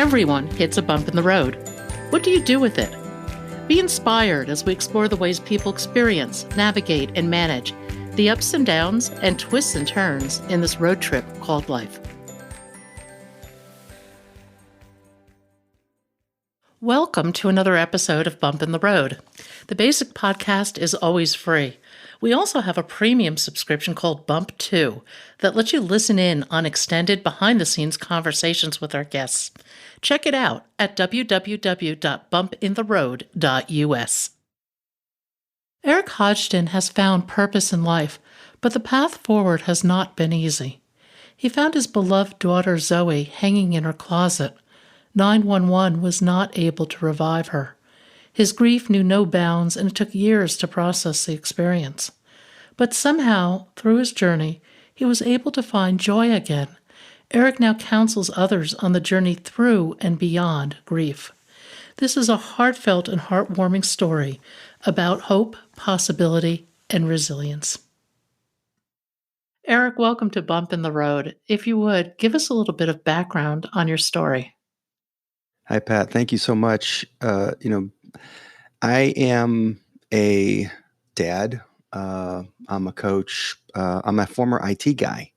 Everyone hits a bump in the road. What do you do with it? Be inspired as we explore the ways people experience, navigate, and manage the ups and downs and twists and turns in this road trip called life. Welcome to another episode of Bump in the Road. The basic podcast is always free. We also have a premium subscription called Bump 2 that lets you listen in on extended behind-the-scenes conversations with our guests. Check it out at www.bumpintheroad.us. Eric Hodgdon has found purpose in life, but the path forward has not been easy. He found his beloved daughter Zoe hanging in her closet. 911 was not able to revive her. His grief knew no bounds, and it took years to process the experience. But somehow, through his journey, he was able to find joy again. Eric now counsels others on the journey through and beyond grief. This is a heartfelt and heartwarming story about hope, possibility, and resilience. Eric, welcome to Bump in the Road. If you would, give us a little bit of background on your story. Hi, Pat. Thank you so much. I am a dad. I'm a coach. I'm a former IT guy.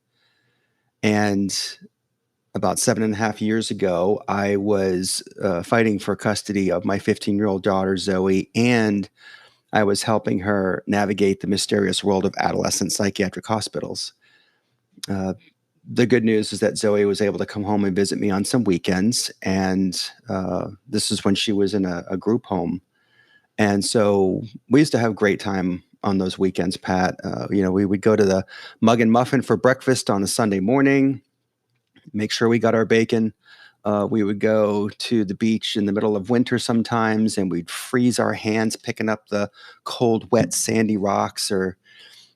And about 7.5 years ago, I was fighting for custody of my 15-year-old daughter, Zoe, and I was helping her navigate the mysterious world of adolescent psychiatric hospitals. The good news is that Zoe was able to come home and visit me on some weekends. And this is when she was in a group home. And so we used to have great time on those weekends, Pat. We would go to the Mug and Muffin for breakfast on a Sunday morning, make sure we got our bacon. We would go to the beach in the middle of winter sometimes, and we'd freeze our hands picking up the cold, wet, sandy rocks. Or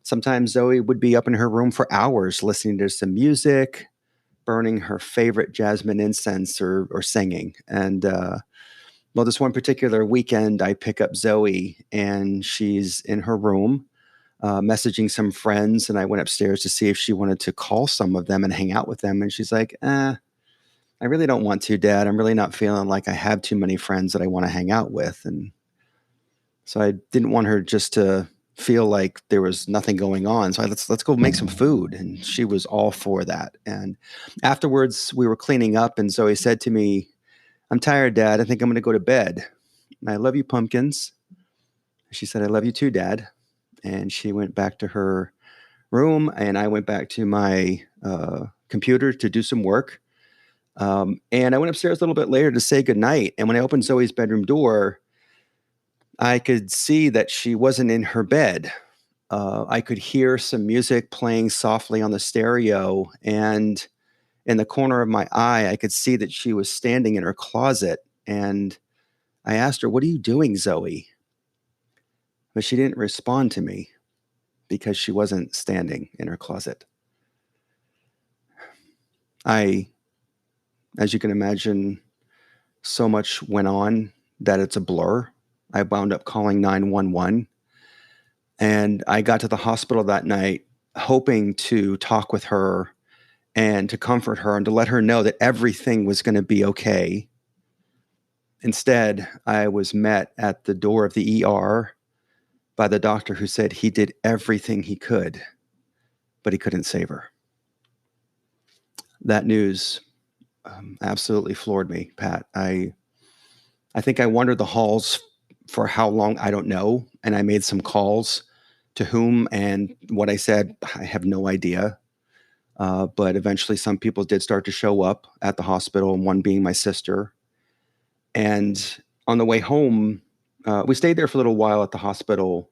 sometimes Zoe would be up in her room for hours listening to some music, burning her favorite jasmine incense or singing. And this one particular weekend, I pick up Zoe, and she's in her room messaging some friends. And I went upstairs to see if she wanted to call some of them and hang out with them. And she's like, I really don't want to, Dad. I'm really not feeling like I have too many friends that I want to hang out with. And so I didn't want her just to feel like there was nothing going on. So let's go make some food. And she was all for that. And afterwards, we were cleaning up, and Zoe said to me, "I'm tired, Dad. I think I'm going to go to bed. I love you, pumpkins." She said, "I love you too, Dad." And she went back to her room, and I went back to my computer to do some work. And I went upstairs a little bit later to say goodnight. And when I opened Zoe's bedroom door, I could see that she wasn't in her bed. I could hear some music playing softly on the stereo, and in the corner of my eye, I could see that she was standing in her closet. And I asked her, "What are you doing, Zoe?" But she didn't respond to me because she wasn't standing in her closet. As you can imagine, so much went on that it's a blur. I wound up calling 911. And I got to the hospital that night hoping to talk with her and to comfort her and to let her know that everything was going to be okay. Instead, I was met at the door of the ER by the doctor who said he did everything he could, but he couldn't save her. That news absolutely floored me, Pat. I think I wandered the halls for how long, I don't know. And I made some calls. To whom and what I said, I have no idea. But eventually some people did start to show up at the hospital, and one being my sister. And on the way home, we stayed there for a little while at the hospital.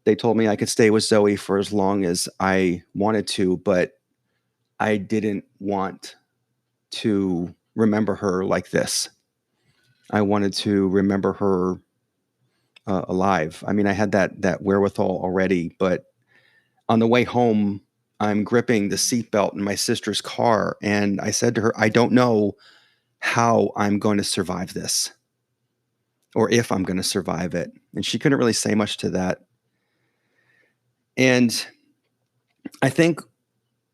They told me I could stay with Zoe for as long as I wanted to, but I didn't want to remember her like this. I wanted to remember her alive. I mean, I had that wherewithal already, but on the way home, I'm gripping the seatbelt in my sister's car, and I said to her, "I don't know how I'm going to survive this, or if I'm going to survive it." And she couldn't really say much to that. And I think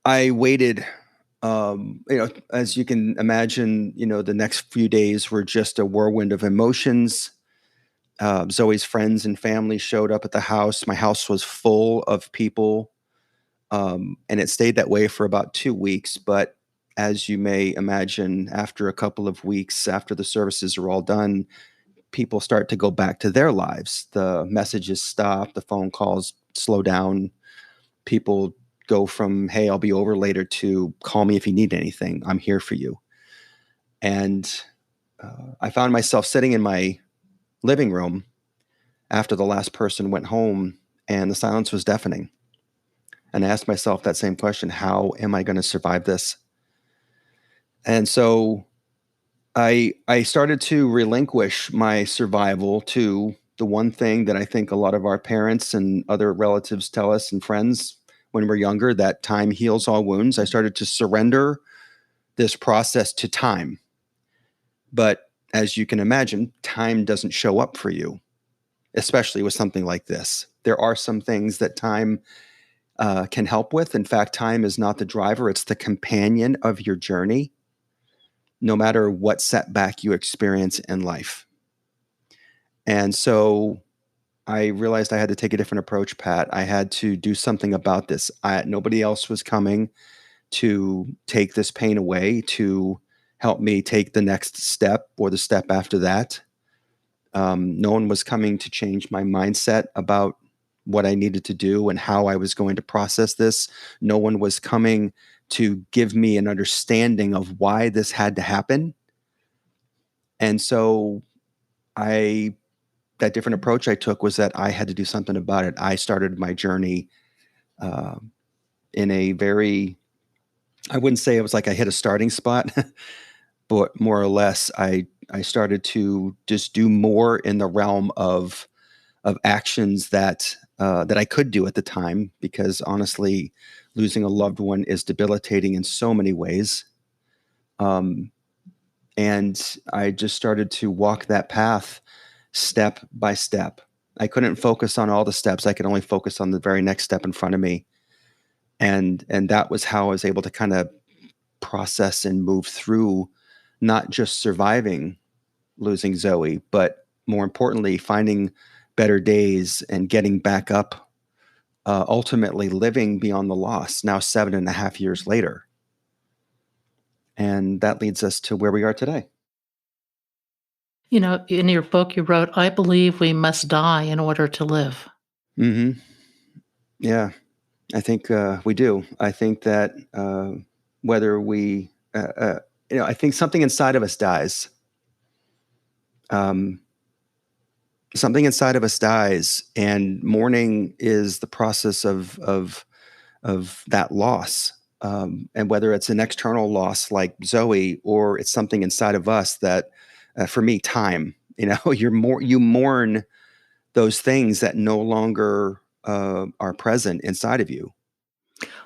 I waited As you can imagine, the next few days were just a whirlwind of emotions. Zoe's friends and family showed up at the house. My house was full of people, and it stayed that way for about 2 weeks. But as you may imagine, after a couple of weeks, after the services are all done, people start to go back to their lives. The messages stop, the phone calls slow down. People go from, hey, I'll be over later, to call me if you need anything. I'm here for you. And I found myself sitting in my living room after the last person went home, and the silence was deafening. And I asked myself that same question: how am I going to survive this? And so I started to relinquish my survival to the one thing that I think a lot of our parents and other relatives tell us, and friends, when we're younger, that time heals all wounds. I started to surrender this process to time. But as you can imagine, time doesn't show up for you, especially with something like this. There are some things that time can help with. In fact, time is not the driver, it's the companion of your journey, no matter what setback you experience in life. And so I realized I had to take a different approach, Pat. I had to do something about this. Nobody else was coming to take this pain away, to help me take the next step or the step after that. No one was coming to change my mindset about what I needed to do and how I was going to process this. No one was coming to give me an understanding of why this had to happen. And so I that different approach I took was that I had to do something about it. I started my journey uh, in a very, I wouldn't say it was like I hit a starting spot, but more or less I started to just do more in the realm of actions that I could do at the time, because honestly, losing a loved one is debilitating in so many ways. Um, and I just started to walk that path step by step. I couldn't focus on all the steps. I could only focus on the very next step in front of me. And that was how I was able to kind of process and move through not just surviving losing Zoe, but more importantly, finding better days and getting back up, ultimately living beyond the loss now 7.5 years later. And that leads us to where we are today. In your book, you wrote, I believe we must die in order to live. Hmm. Yeah, I think we do. I think that whether we, I think something inside of us dies. Um, Something inside of us dies, and mourning is the process of that loss. And whether it's an external loss like Zoe, or it's something inside of us that, for me, time. You mourn those things that no longer are present inside of you.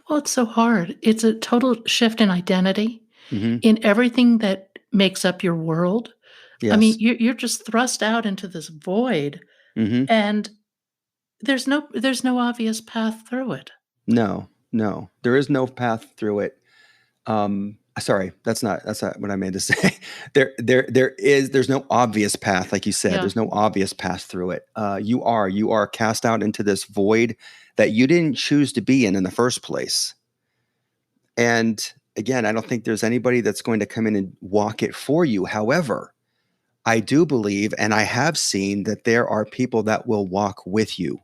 Well, it's so hard. It's a total shift in identity, Hmm. in everything that makes up your world. I mean, Yes. you're just thrust out into this void, Hmm. and there's no obvious path through it. No, no, there is no path through it. Sorry, that's not what I meant to say. There's no obvious path, like you said. Yeah. There's no obvious path through it. You are cast out into this void that you didn't choose to be in the first place. And again, I don't think there's anybody that's going to come in and walk it for you. However, I do believe, and I have seen, that there are people that will walk with you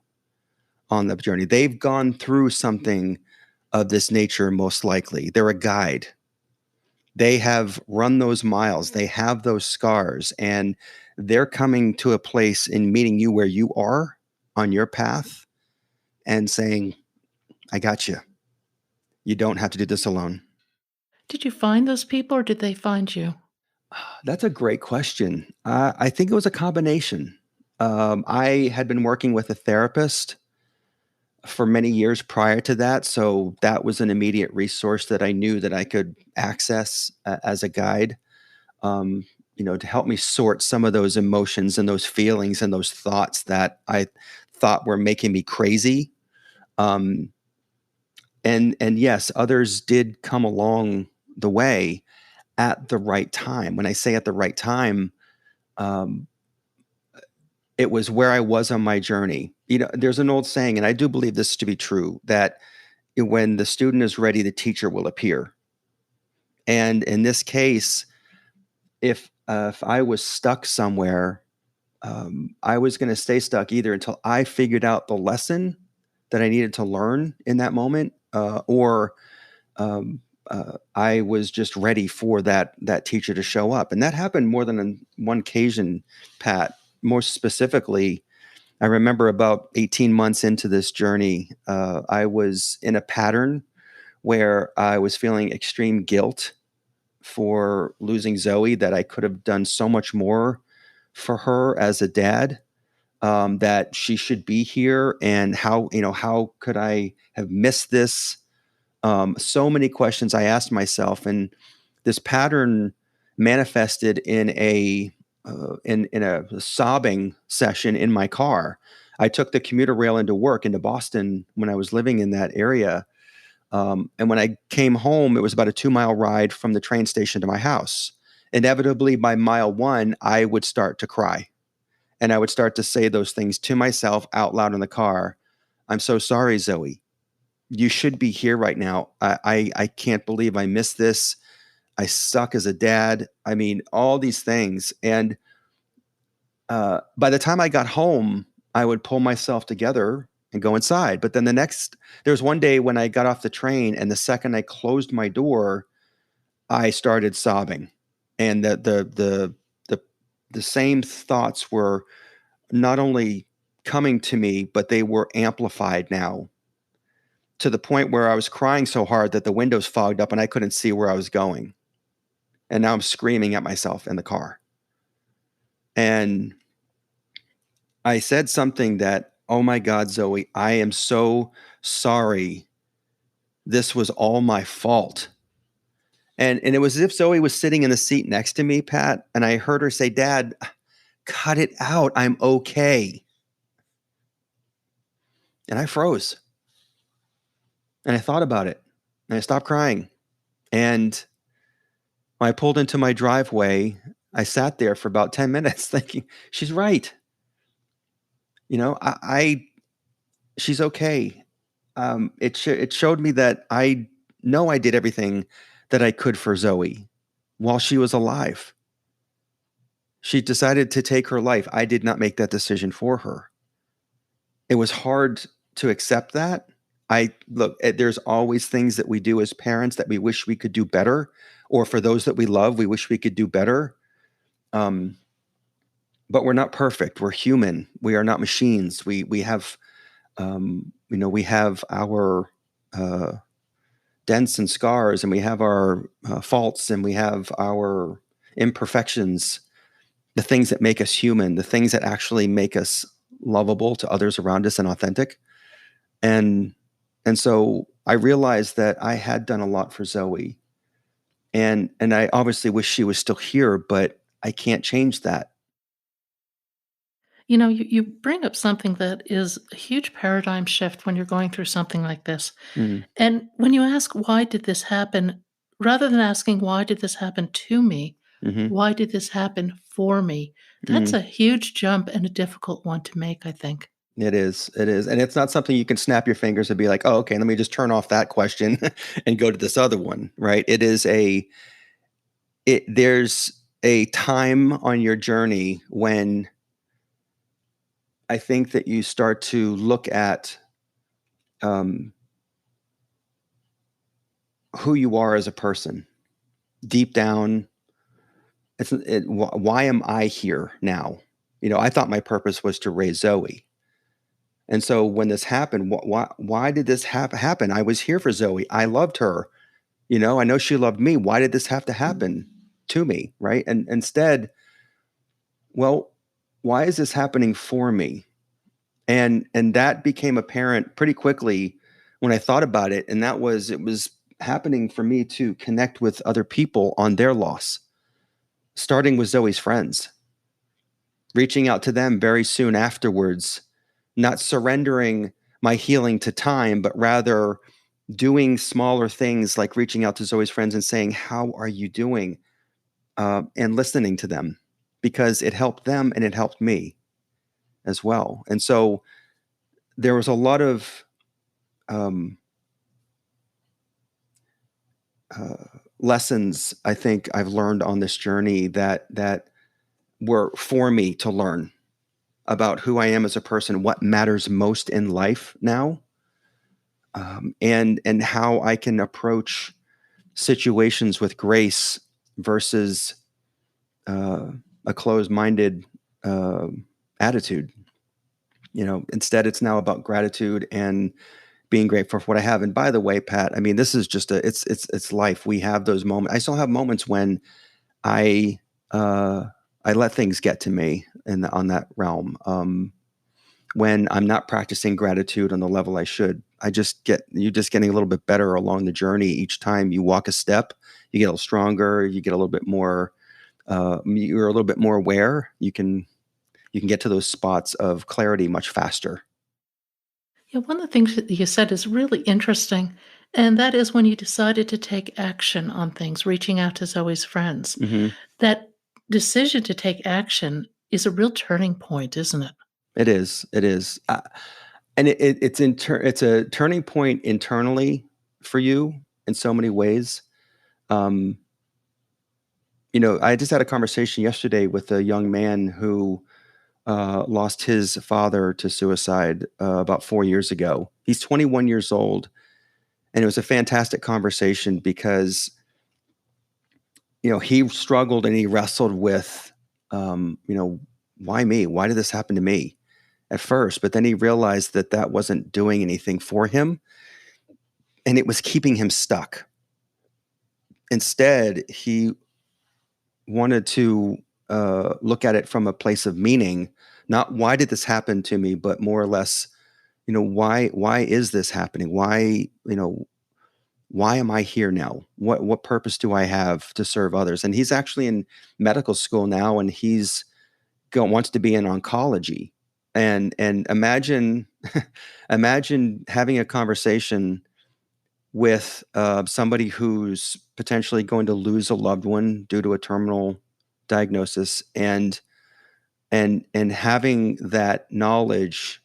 on the journey. They've gone through something of this nature, most likely. They're a guide. They have run those miles, they have those scars, and they're coming to a place in meeting you where you are on your path and saying, I got you. You don't have to do this alone. Did you find those people or did they find you? That's a great question. I think it was a combination. I had been working with a therapist for many years prior to that, so that was an immediate resource that I knew that I could access as a guide. um, to help me sort some of those emotions and those feelings and those thoughts that I thought were making me crazy. And yes, others did come along the way at the right time. When I say at the right time, um, it was where I was on my journey. There's an old saying, and I do believe this to be true, that when the student is ready, the teacher will appear. And in this case, if I was stuck somewhere, I was going to stay stuck either until I figured out the lesson that I needed to learn in that moment, or um, I was just ready for that teacher to show up. And that happened more than on one occasion, Pat. More specifically, I remember about 18 months into this journey, I was in a pattern where I was feeling extreme guilt for losing Zoe, that I could have done so much more for her as a dad, that she should be here. And how could I have missed this? So many questions I asked myself, and this pattern manifested in a sobbing session in my car. I took the commuter rail into work into Boston when I was living in that area, and when I came home, it was about a 2-mile ride from the train station to my house. Inevitably, by mile one, I would start to cry, and I would start to say those things to myself out loud in the car. I'm so sorry, Zoe. You should be here right now. I can't believe I missed this. I suck as a dad. I mean, all these things. And by the time I got home, I would pull myself together and go inside. But then there was one day when I got off the train, and the second I closed my door, I started sobbing. And the same thoughts were not only coming to me, but they were amplified now, to the point where I was crying so hard that the windows fogged up and I couldn't see where I was going. And now I'm screaming at myself in the car. And I said something that, oh my God, Zoe, I am so sorry. This was all my fault. And it was as if Zoe was sitting in the seat next to me, Pat, and I heard her say, Dad, cut it out. I'm okay. And I froze. And I thought about it. And I stopped crying. And when I pulled into my driveway, I sat there for about 10 minutes thinking, she's right. She's okay. It showed me that I know I did everything that I could for Zoe while she was alive. She decided to take her life. I did not make that decision for her. It was hard to accept that. There's always things that we do as parents that we wish we could do better, or for those that we love, we wish we could do better. But we're not perfect. We're human. We are not machines. We have we have our dents and scars, and we have our faults, and we have our imperfections, the things that make us human, the things that actually make us lovable to others around us and authentic. And so I realized that I had done a lot for Zoe, and I obviously wish she was still here, but I can't change that. You bring up something that is a huge paradigm shift when you're going through something like this. Mm, And when you ask, why did this happen, rather than asking, why did this happen to me, hmm why did this happen for me? That's mm. a huge jump and a difficult one to make, I think. It is. It is. And it's not something you can snap your fingers and be like, oh, okay, let me just turn off that question and go to this other one, right? There's a time on your journey when I think that you start to look at um, who you are as a person deep down. Why am I here now? I thought my purpose was to raise Zoe. And so when this happened, why did this happen? I was here for Zoe. I loved her. I know she loved me. Why did this have to happen to me? Right. And instead, well, why is this happening for me? And that became apparent pretty quickly when I thought about it. And it was happening for me to connect with other people on their loss, starting with Zoe's friends, reaching out to them very soon afterwards, not surrendering my healing to time, but rather doing smaller things like reaching out to Zoe's friends and saying, "How are you doing?" And listening to them, because it helped them and it helped me as well. And so there was a lot of um, uh, lessons I think I've learned on this journey that were for me to learn about who I am as a person, what matters most in life now, and how I can approach situations with grace versus uh, a closed-minded uh, attitude. Instead, it's now about gratitude and being grateful for what I have. And by the way, Pat, I mean, this is just it's life. We have those moments. I still have moments when I uh, I let things get to me on that realm. When I'm not practicing gratitude on the level I should. You're just getting a little bit better along the journey. Each time you walk a step, you get a little stronger. You get a little bit more. You're a little bit more aware. You can get to those spots of clarity much faster. Yeah, one of the things that you said is really interesting, and that is when you decided to take action on things, reaching out to Zoe's friends. Hmm. That decision to take action is a real turning point, isn't it? It is. It is. And it's a turning point internally for you in so many ways. Um, I just had a conversation yesterday with a young man who lost his father to suicide about 4 years ago. He's 21 years old, and it was a fantastic conversation because he struggled and he wrestled with, why me? Why did this happen to me at first? But then he realized that that wasn't doing anything for him, and it was keeping him stuck. Instead, he wanted to look at it from a place of meaning, not why did this happen to me, but more or less, why is this happening? Why am I here now? What purpose do I have to serve others? And he's actually in medical school now, and wants to be in oncology. And imagine imagine having a conversation with somebody who's potentially going to lose a loved one due to a terminal diagnosis, and having that knowledge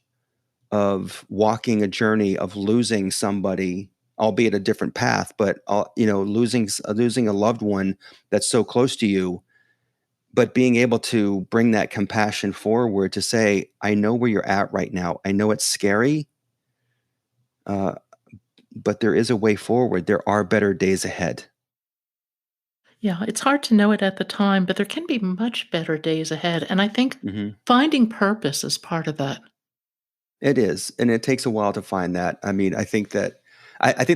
of walking a journey of losing somebody, albeit a different path, but losing a loved one that's so close to you, but being able to bring that compassion forward to say, I know where you're at right now. I know it's scary, uh, but there is a way forward. There are better days ahead. Yeah, it's hard to know it at the time, but there can be much better days ahead. And I think Hmm. finding purpose is part of that. It is, and it takes a while to find that. I mean, I think the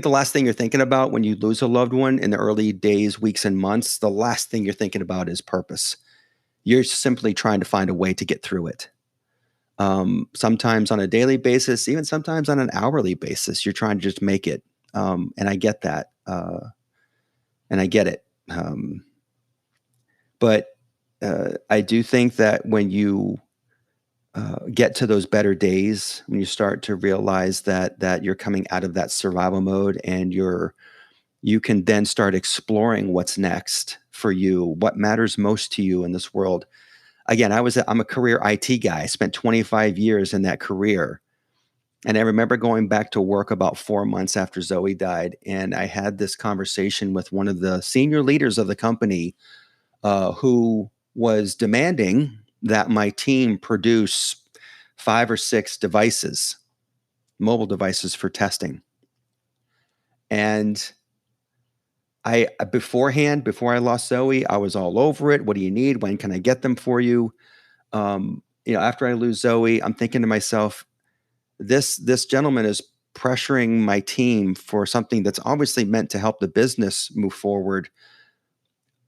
last thing you're thinking about when you lose a loved one in the early days, weeks, and months, the last thing you're thinking about is purpose. You're simply trying to find a way to get through it. Sometimes on a daily basis, even sometimes on an hourly basis, you're trying to just make it. And I get that, and I get it. But I do think that when you get to those better days, when you start to realize that you're coming out of that survival mode, and you can then start exploring what's next for you, what matters most to you in this world. Again, I'm a career IT guy. I spent 25 years in that career. And I remember going back to work about 4 months after Zoe died, and I had this conversation with one of the senior leaders of the company, who was demanding that my team produce 5 or 6 devices, mobile devices for testing. And beforehand, before I lost Zoe, I was all over it. What do you need? When can I get them for you? After I lose Zoe, I'm thinking to myself, this gentleman is pressuring my team for something that's obviously meant to help the business move forward.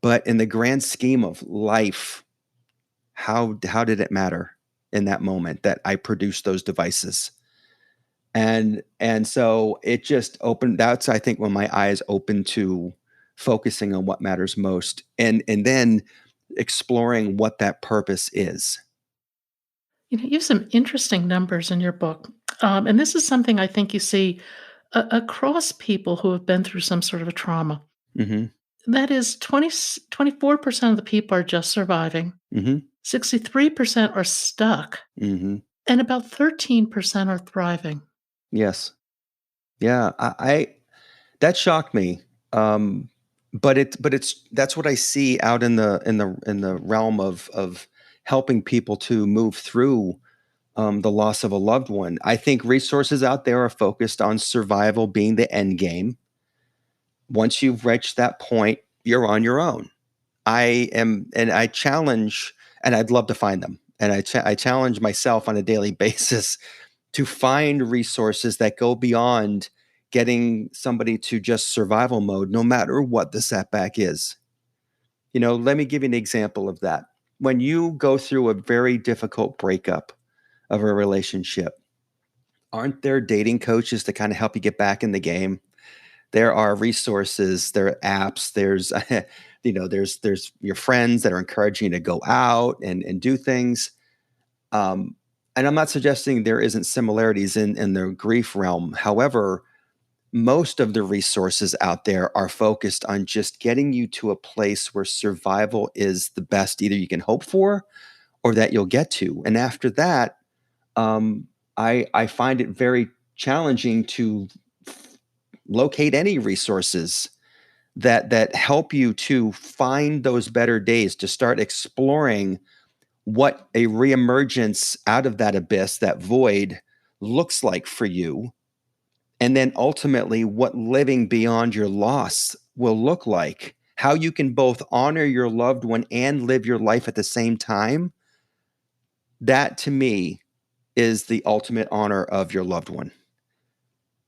But in the grand scheme of life, how did it matter in that moment that I produced those devices? And so it just opened. That's, I think, when my eyes opened to focusing on what matters most, and then exploring what that purpose is. You have some interesting numbers in your book. And this is something I think you see. across people who have been through some sort of a trauma. Mm-hmm. That is 24% of the people are just surviving, Mm-hmm. 63% are stuck, Mm-hmm. and about 13% are thriving. Yes. Yeah. I that shocked me. Um, but it's that's what I see out in the realm of helping people to move through the loss of a loved one. I think resources out there are focused on survival being the end game. Once you've reached that point, you're on your own. I am, and I challenge, and I'd love to find them. And I challenge myself on a daily basis to find resources that go beyond getting somebody to just survival mode, no matter what the setback is. Let me give you an example of that. When you go through a very difficult breakup of a relationship, aren't there dating coaches to kind of help you get back in the game? There are resources, there are apps, there's there's your friends that are encouraging you to go out and do things. Um, and I'm not suggesting there isn't similarities in the grief realm. However, most of the resources out there are focused on just getting you to a place where survival is the best either you can hope for or that you'll get to. And after that, um, I find it very challenging to locate any resources that help you to find those better days, to start exploring what a reemergence out of that abyss, that void, looks like for you, and then ultimately what living beyond your loss will look like, how you can both honor your loved one and live your life at the same time. That to me is the ultimate honor of your loved one,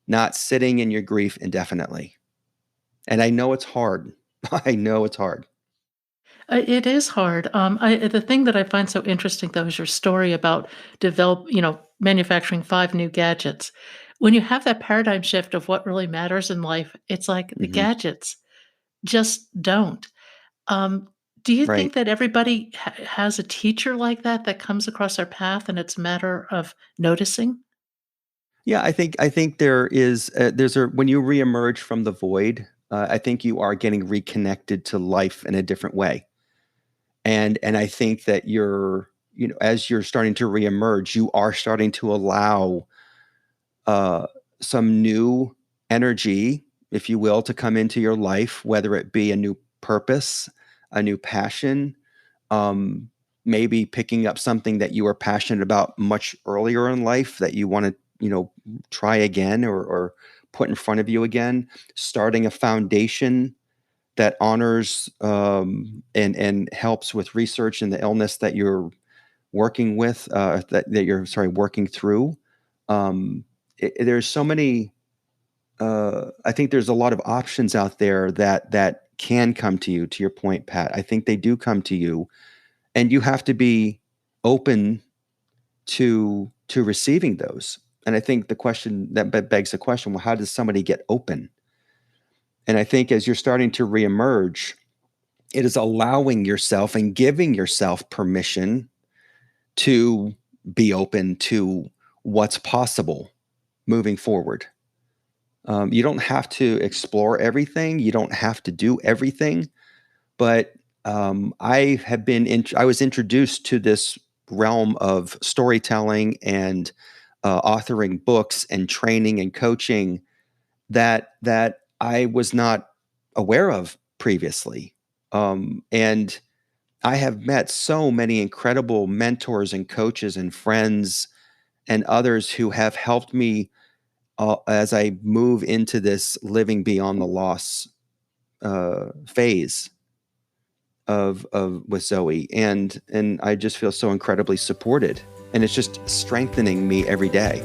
not sitting in your grief indefinitely. And I know it's hard. I know it's hard. It is hard. The thing that I find so interesting, though, is your story about manufacturing 5 new gadgets. When you have that paradigm shift of what really matters in life, it's like the Hmm. gadgets just don't. Um, do you think Right. that everybody has a teacher like that comes across their path, and it's a matter of noticing? Yeah, I think there's a when you reemerge from the void, I think you are getting reconnected to life in a different way. And I think that as you're starting to reemerge, you are starting to allow uh, some new energy, if you will, to come into your life, whether it be a new purpose, a new passion, um, maybe picking up something that you were passionate about much earlier in life that you want to, try again or put in front of you again, starting a foundation that honors and helps with research in the illness that you're working with, that you're sorry working through. There's so many. I think there's a lot of options out there that can come to you. To your point, Pat, I think they do come to you, and you have to be open to receiving those. And I think the question that begs the question: well, how does somebody get open? And I think as you're starting to reemerge, it is allowing yourself and giving yourself permission to be open to what's possible moving forward. You don't have to explore everything. You don't have to do everything. But I was introduced to this realm of storytelling and authoring books and training and coaching that I was not aware of previously. And I have met so many incredible mentors and coaches and friends and others who have helped me as I move into this living beyond the loss phase of with Zoe, and I just feel so incredibly supported, and it's just strengthening me every day.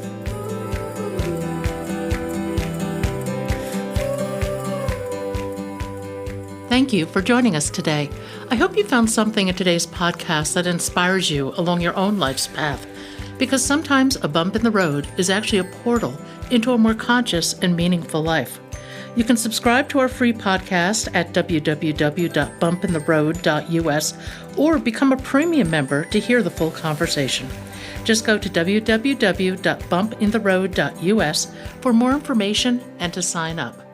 Thank you for joining us today. I hope you found something in today's podcast that inspires you along your own life's path, because sometimes a bump in the road is actually a portal into a more conscious and meaningful life. You can subscribe to our free podcast at www.bumpintheroad.us or become a premium member to hear the full conversation. Just go to www.bumpintheroad.us for more information and to sign up.